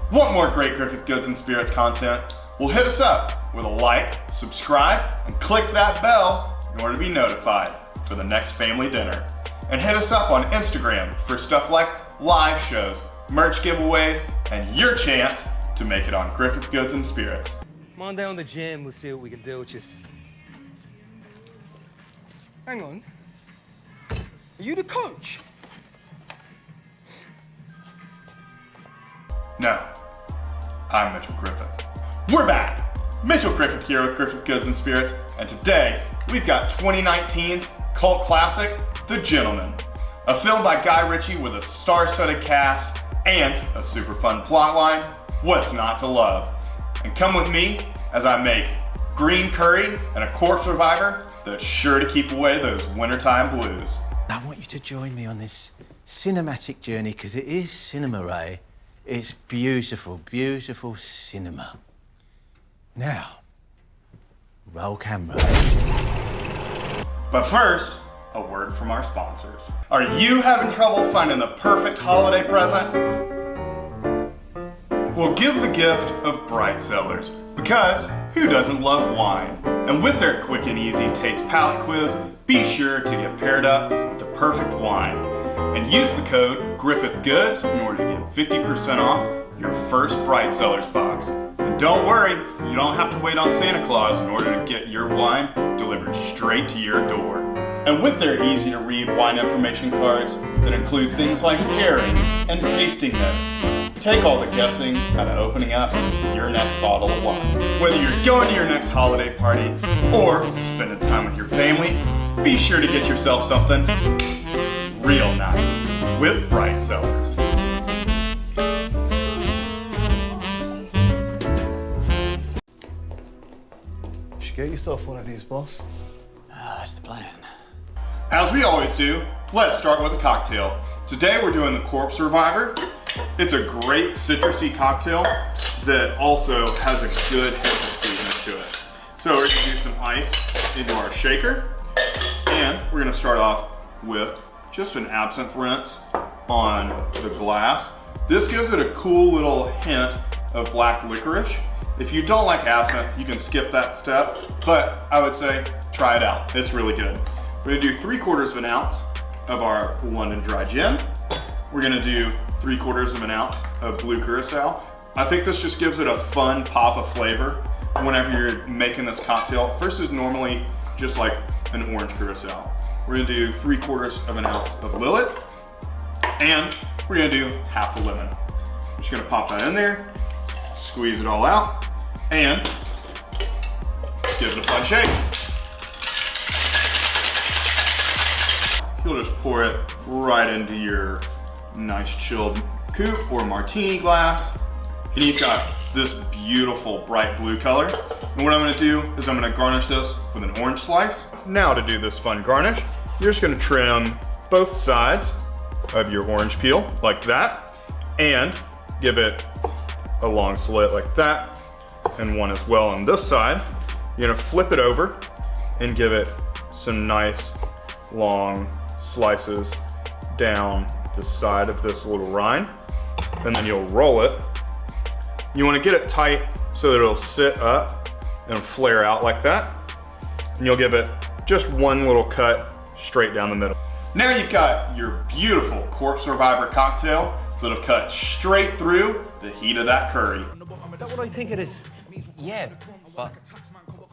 Want more great Griffith Goods and Spirits content? Well, hit us up with a like, subscribe, and click that bell in order to be notified for the next family dinner. And hit us up on Instagram for stuff like live shows, merch giveaways, and your chance to make it on Griffith Goods and Spirits. Come on down to the gym, we'll see what we can do. Just hang on. Are you the coach? No, I'm Mitchell Griffith. We're back! Mitchell Griffith here with Griffith Goods and Spirits, and today we've got 2019's cult classic, The Gentleman. A film by Guy Ritchie with a star-studded cast and a super fun plotline. What's not to love? And come with me as I make green curry and a corpse reviver that's sure to keep away those wintertime blues. I want you to join me on this cinematic journey because it is cinema, Ray. It's beautiful, beautiful cinema. Now, roll camera. But first, a word from our sponsors. Are you having trouble finding the perfect holiday present? Well, give the gift of bright cellars, because who doesn't love wine? And with their quick and easy taste palette quiz, be sure to get paired up with the perfect wine. And use the code GriffithGoods in order to get 50% off your first Bright Cellars box. And don't worry, you don't have to wait on Santa Claus in order to get your wine delivered straight to your door. And with their easy to read wine information cards that include things like pairings and tasting notes, take all the guessing out of opening up your next bottle of wine. Whether you're going to your next holiday party or spending time with your family, be sure to get yourself something real nice with Bright Cellars. You should get yourself one of these, boss. That's the plan. As we always do, let's start with a cocktail. Today we're doing the Corpse Reviver. It's a great citrusy cocktail that also has a good hint of sweetness to it. So we're gonna do some ice into our shaker, and we're gonna start off with just an absinthe rinse on the glass. This gives it a cool little hint of black licorice. If you don't like absinthe, you can skip that step, but I would say try it out. It's really good. We're gonna do 3/4 of an ounce of our London Dry Gin. We're gonna do 3/4 of an ounce of blue curacao. I think this just gives it a fun pop of flavor whenever you're making this cocktail versus normally just like an orange curacao. We're gonna do 3/4 of an ounce of Lillet, and we're gonna do half a lemon. I'm just gonna pop that in there, squeeze it all out, and give it a fun shake. You'll just pour it right into your nice chilled coupe or martini glass, and you've got this beautiful bright blue color. And what I'm gonna do is I'm gonna garnish this with an orange slice. Now to do this fun garnish, you're just gonna trim both sides of your orange peel like that, and give it a long slit like that, and one as well on this side. You're gonna flip it over and give it some nice long slices down the side of this little rind, and then you'll roll it. You wanna get it tight so that it'll sit up and flare out like that, and you'll give it just one little cut straight down the middle. Now you've got your beautiful Corpse Reviver cocktail that'll cut straight through the heat of that curry. Is that what I think it is? Yeah, but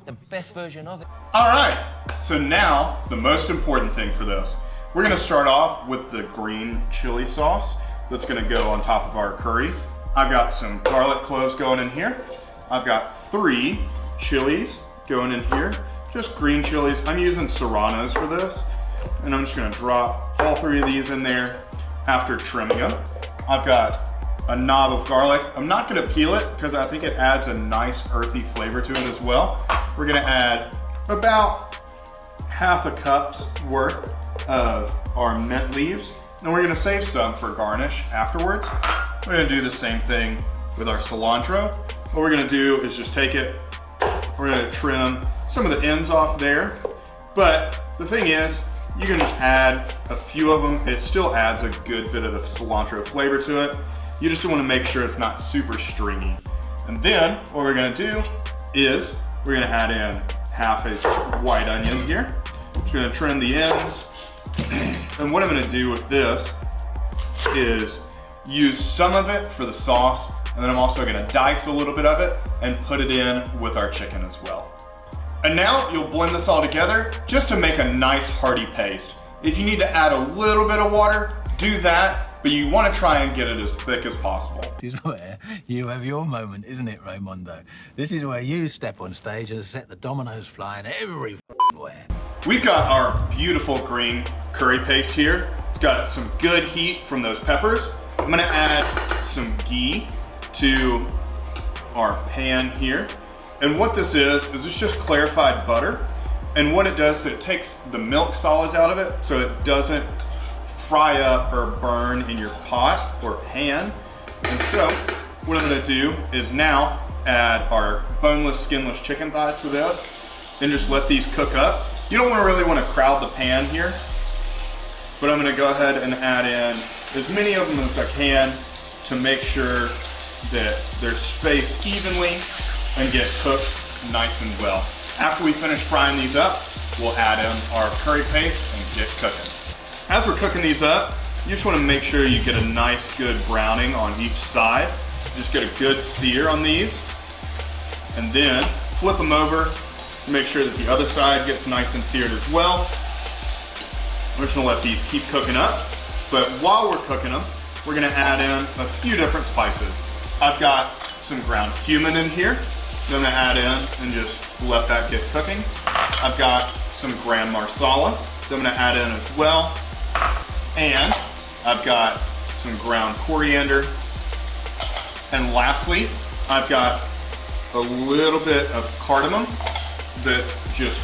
the best version of it. All right, so now the most important thing for this. We're gonna start off with the green chili sauce that's gonna go on top of our curry. I've got some garlic cloves going in here. I've got 3 chilies going in here, just green chilies. I'm using serranos for this, and I'm just gonna drop all 3 of these in there after trimming them. I've got a knob of garlic. I'm not gonna peel it because I think it adds a nice earthy flavor to it as well. We're gonna add about half a cup's worth of our mint leaves, and we're gonna save some for garnish afterwards. We're gonna do the same thing with our cilantro. What we're gonna do is just take it, we're gonna trim some of the ends off there, but the thing is, you can just add a few of them. It still adds a good bit of the cilantro flavor to it. You just want to make sure it's not super stringy. And then what we're gonna do is we're gonna add in half a white onion here. Just gonna trim the ends. And what I'm gonna do with this is use some of it for the sauce, and then I'm also gonna dice a little bit of it and put it in with our chicken as well. And now you'll blend this all together just to make a nice hearty paste. If you need to add a little bit of water, do that, but you wanna try and get it as thick as possible. This is where you have your moment, isn't it, Raymondo? This is where you step on stage and set the dominoes flying everywhere. We've got our beautiful green curry paste here. It's got some good heat from those peppers. I'm gonna add some ghee to our pan here. And what this is it's just clarified butter. And what it does is it takes the milk solids out of it so it doesn't fry up or burn in your pot or pan. And so what I'm gonna do is now add our boneless, skinless chicken thighs to this and just let these cook up. You don't really want to crowd the pan here, but I'm gonna go ahead and add in as many of them as I can to make sure that they're spaced evenly and get cooked nice and well. After we finish frying these up, we'll add in our curry paste and get cooking. As we're cooking these up, you just want to make sure you get a nice good browning on each side. Just get a good sear on these, and then flip them over to make sure that the other side gets nice and seared as well. We're just gonna let these keep cooking up, but while we're cooking them, we're gonna add in a few different spices. I've got some ground cumin in here that I'm gonna add in and just let that get cooking. I've got some gram marsala that I'm gonna add in as well. And I've got some ground coriander. And lastly, I've got a little bit of cardamom that's just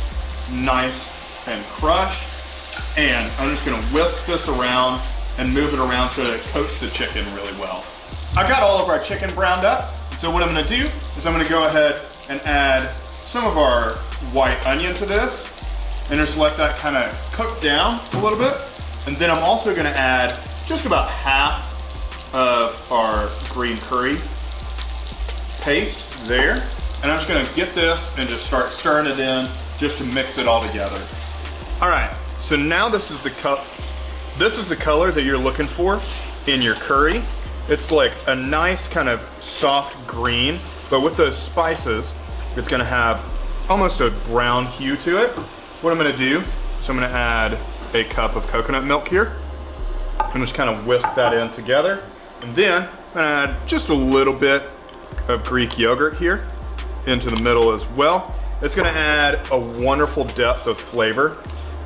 nice and crushed. And I'm just gonna whisk this around and move it around so that it coats the chicken really well. I got all of our chicken browned up. So what I'm gonna do is I'm gonna go ahead and add some of our white onion to this and just let that kind of cook down a little bit. And then I'm also gonna add just about half of our green curry paste there. And I'm just gonna get this and just start stirring it in just to mix it all together. All right, so now this is the color that you're looking for in your curry. It's like a nice kind of soft green, but with those spices, it's gonna have almost a brown hue to it. What I'm gonna do is I'm gonna add a cup of coconut milk here and just kind of whisk that in together. And then I'm gonna add just a little bit of Greek yogurt here into the middle as well. It's gonna add a wonderful depth of flavor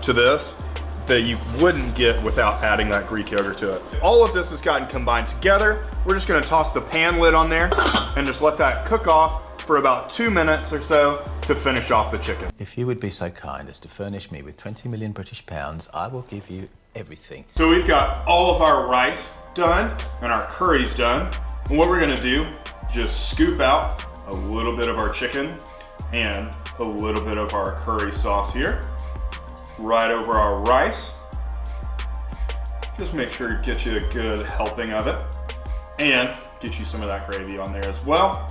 to this that you wouldn't get without adding that Greek yogurt to it. All of this has gotten combined together. We're just gonna toss the pan lid on there and just let that cook off for about 2 minutes or so to finish off the chicken. If you would be so kind as to furnish me with 20 million British pounds, I will give you everything. So we've got all of our rice done and our curries done. And what we're gonna do, just scoop out a little bit of our chicken and a little bit of our curry sauce here, right over our rice. Just make sure to get you a good helping of it and get you some of that gravy on there as well.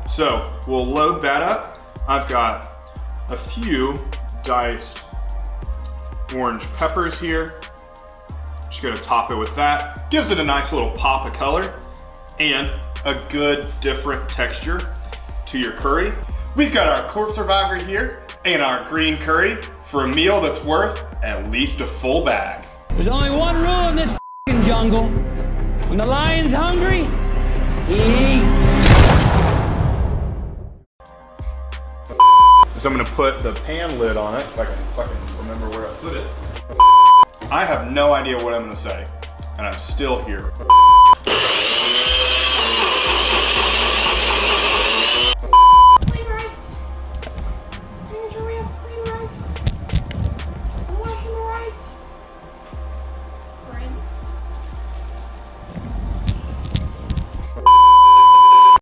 So we'll load that up. I've got a few diced orange peppers here. Just gonna top it with that. Gives it a nice little pop of color and a good different texture to your curry. We've got our corpse survivor here and our green curry for a meal that's worth at least a full bag. There's only one rule in this jungle. When the lion's hungry, he eats. So I'm gonna put the pan lid on it, if I can fucking remember where I put it. I have no idea what I'm gonna say, and I'm still here.